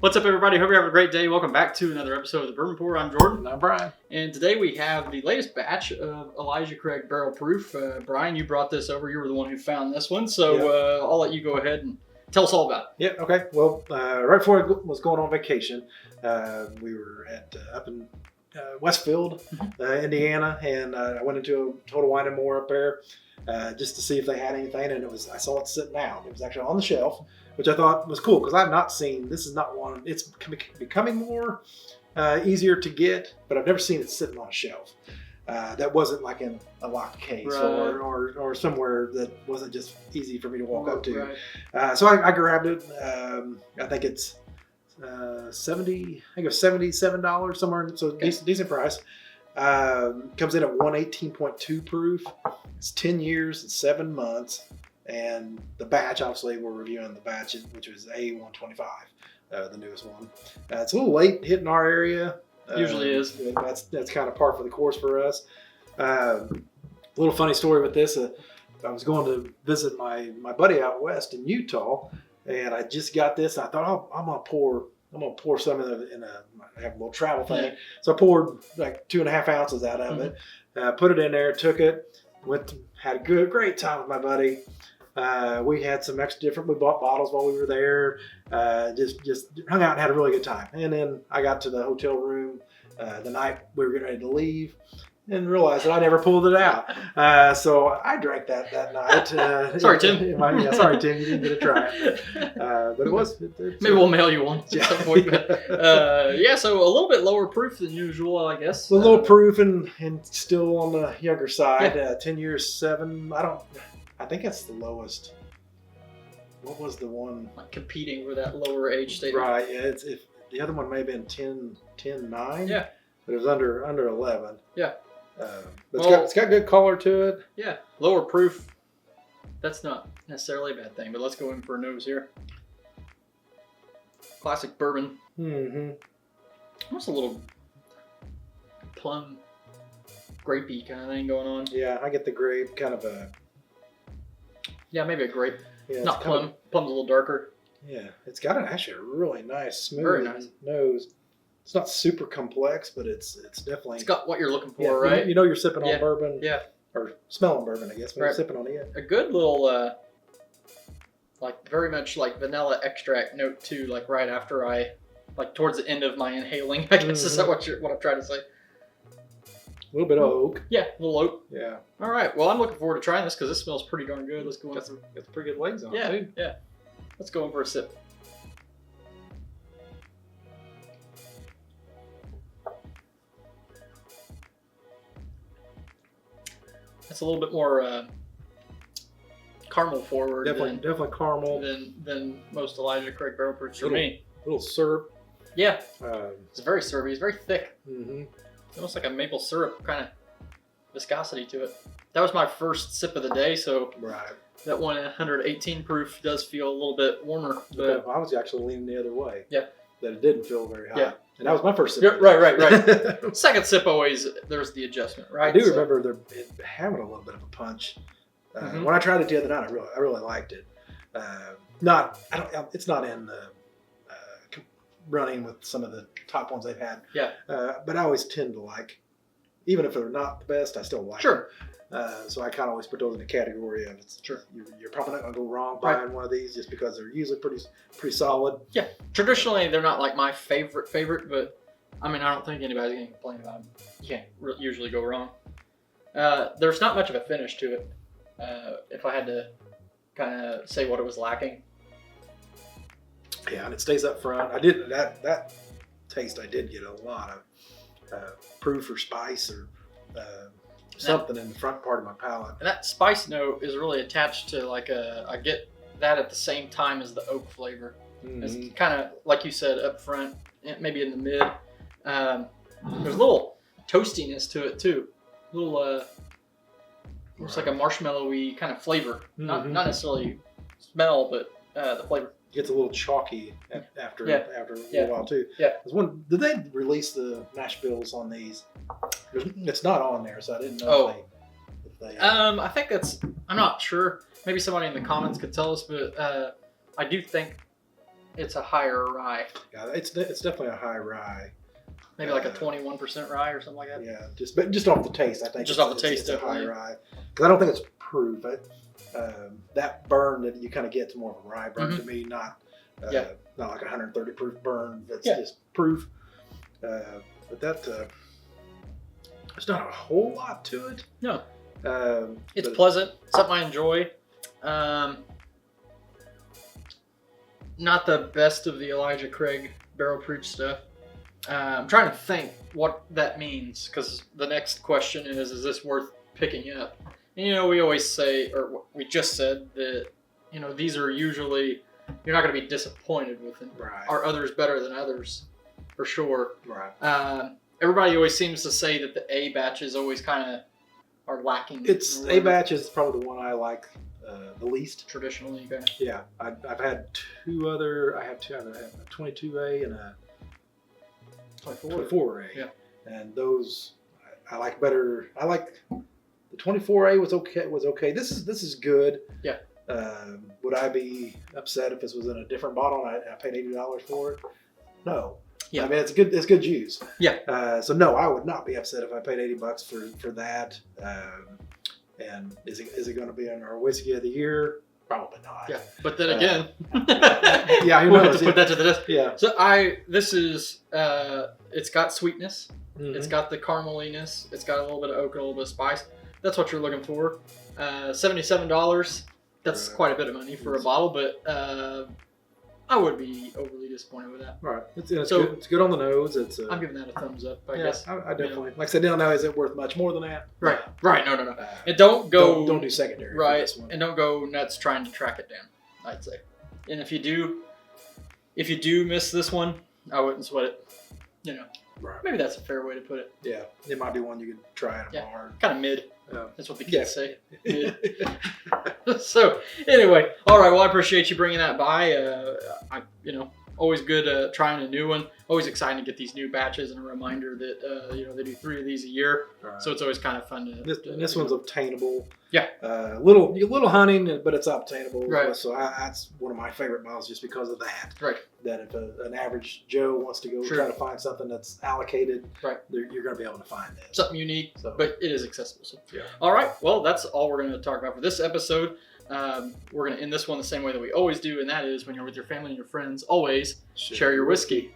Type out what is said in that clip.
What's up, everybody? Hope you're having a great day. Welcome back to another episode of the Bourbon Pour. I'm Jordan. And I'm Brian. And today we have the latest batch of Elijah Craig Barrel Proof. Brian, you brought this over. You were the one who found this one. So I'll let you go ahead and tell us all about it. Yeah, okay. Well, right before I was going on vacation, we were up in Westfield, Indiana, and I went into a Total Wine & More up there just to see if they had anything, and I saw it sitting out. It was actually on the shelf, which I thought was cool because I've not seen, this is not one, it's becoming more easier to get, but I've never seen it sitting on a shelf. That wasn't like in a locked case or somewhere that wasn't just easy for me to walk up to. Right. So I grabbed it. I think it's $77 somewhere, so okay. decent price. Comes in at 118.2 proof. It's 10 years and 7 months. And the batch, obviously, we're reviewing the batch, which was A125, the newest one. It's a little late hitting our area. Usually is. That's kind of par for the course for us. A little funny story with this. I was going to visit my buddy out west in Utah, and I just got this. And I thought, oh, I'm gonna pour some in a I have a little travel thing. Yeah. So I poured like 2.5 ounces out of it, put it in there, took it, had a great time with my buddy. We had some we bought bottles while we were there, just hung out and had a really good time. And then I got to the hotel room the night we were getting ready to leave and realized that I never pulled it out. So I drank that night. Sorry, Tim. Sorry, Tim, you didn't get to try it. But it was. Maybe we'll mail you one at some point. So a little bit lower proof than usual, I guess. A little proof and still on the younger side. 10 years, 7. I think it's the lowest. What was the one? Like competing for that lower age statement. Right. Yeah. If the other one may have been 10.9. Yeah. But it was under 11. Yeah. But it's got good color to it. Yeah. Lower proof. That's not necessarily a bad thing. But let's go in for a nose here. Classic bourbon. Mm-hmm. Almost a little plum, grapey kind of thing going on. Yeah, I get the grape kind of a. Yeah, maybe a grape. Yeah, not plum. Plum's a little darker. Yeah, it's got actually a really nice, smooth Very nice nose. It's not super complex, but it's definitely. It's got what you're looking for, right? You know you're sipping on bourbon. Yeah. Or smelling bourbon, I guess, when you're sipping on it. A good little, like very much like vanilla extract note too. Like right after towards the end of my inhaling. I guess is that what I'm trying to say. A little bit of oak. Yeah, a little oak. Yeah. All right. Well, I'm looking forward to trying this because this smells pretty darn good. Let's go in. Got some pretty good legs on it. Yeah, yeah. Let's go in for a sip. It's a little bit more caramel forward. Definitely caramel than most Elijah Craig Barrel Proofs for me. Little syrup. Yeah. It's very syrupy. It's very thick. Mm-hmm. It's almost like a maple syrup kind of viscosity to it. That was my first sip of the day, so that 118 proof does feel a little bit warmer. But I was actually leaning the other way. Yeah. That it didn't feel very hot. Yeah. And that was my first sip. Yeah, right. Second sip always, there's the adjustment, right? I do remember it having a little bit of a punch. When I tried it the other night, I really liked it. It's not in the running with some of the top ones they've had. Yeah. But I always tend to like, even if they're not the best, I still like them. So I kind of always put those in the category of you're probably not going to go wrong buying one of these just because they're usually pretty solid. Yeah. Traditionally, they're not like my favorite, but I mean, I don't think anybody's going to complain about them. You can't usually go wrong. There's not much of a finish to it. If I had to kind of say what it was lacking. Yeah, and it stays up front. I did that taste. I did get a lot of proof or spice or something in the front part of my palate. And that spice note is really attached to I get that at the same time as the oak flavor. Mm-hmm. It's kind of like you said up front, maybe in the mid. There's a little toastiness to it too. A little looks like a marshmallowy kind of flavor. Not necessarily smell, but the flavor. Gets a little chalky after a little while too. Yeah. Did they release the mash bills on these? It's not on there, so I didn't know if they. I think I'm not sure. Maybe somebody in the comments could tell us, but I do think it's a higher rye. Yeah, it's definitely a high rye. Maybe like a 21% rye or something like that. Yeah, just off the taste, I think. Just off the taste, it's a high rye. Because I don't think it's proof. That burn that you kind of get is more of a rye burn to me, not like 130 proof burn. That's just proof. But that there's not a whole lot to it. No. It's pleasant. Something I enjoy. Not the best of the Elijah Craig barrel proof stuff. I'm trying to think what that means, because the next question is this worth picking up? And, we always say, or we just said that, these are usually, you're not going to be disappointed with them. Right. Are others better than others? For sure. Right. Everybody always seems to say that the A batches always kind of are lacking. A batch is probably the one I like the least. Traditionally, okay. Yeah. I've had two other, I have a 22A and a 24A. Yeah. And those I like better. I like the 24A was okay. This is good. Yeah. Would I be upset if this was in a different bottle and I paid $80 for it? No. Yeah. I mean, it's good juice. Yeah. So no, I would not be upset if I paid $80 for that. And is it going to be in our whiskey of the year? Probably not. Yeah. But then again, yeah, who we'll knows? have to put that to the test. Yeah. So this is it's got sweetness. Mm-hmm. It's got the carameliness. It's got a little bit of oak and a little bit of spice. That's what you're looking for. $77. That's quite a bit of money for a bottle, but I would be overly disappointed with that. Right. It's good. It's good on the nose. I'm giving that a thumbs up, I guess. I definitely. Like I said, now is it worth much more than that? Right. Right. No. And don't go. Don't do secondary. Right. For this one. And don't go nuts trying to track it down, I'd say. And if you do miss this one, I wouldn't sweat it. Right. Maybe that's a fair way to put it. Yeah. It might be one you could try at a bar. Kind of mid. Yeah. That's what the kids say. Mid. So anyway, all right. Well, I appreciate you bringing that by. Always good trying a new one. Always exciting to get these new batches, and a reminder that they do 3 of these a year. Right. So it's always kind of fun to. This one's obtainable. Yeah. Little hunting, but it's obtainable. Right. So that's one of my favorite bottles just because of that. Right. That if an average Joe wants to go try to find something that's allocated, right, you're going to be able to find that. Something unique, but it is accessible. So. Yeah. All right. Well, that's all we're going to talk about for this episode. We're going to end this one the same way that we always do, and that is when you're with your family and your friends, always share your whiskey.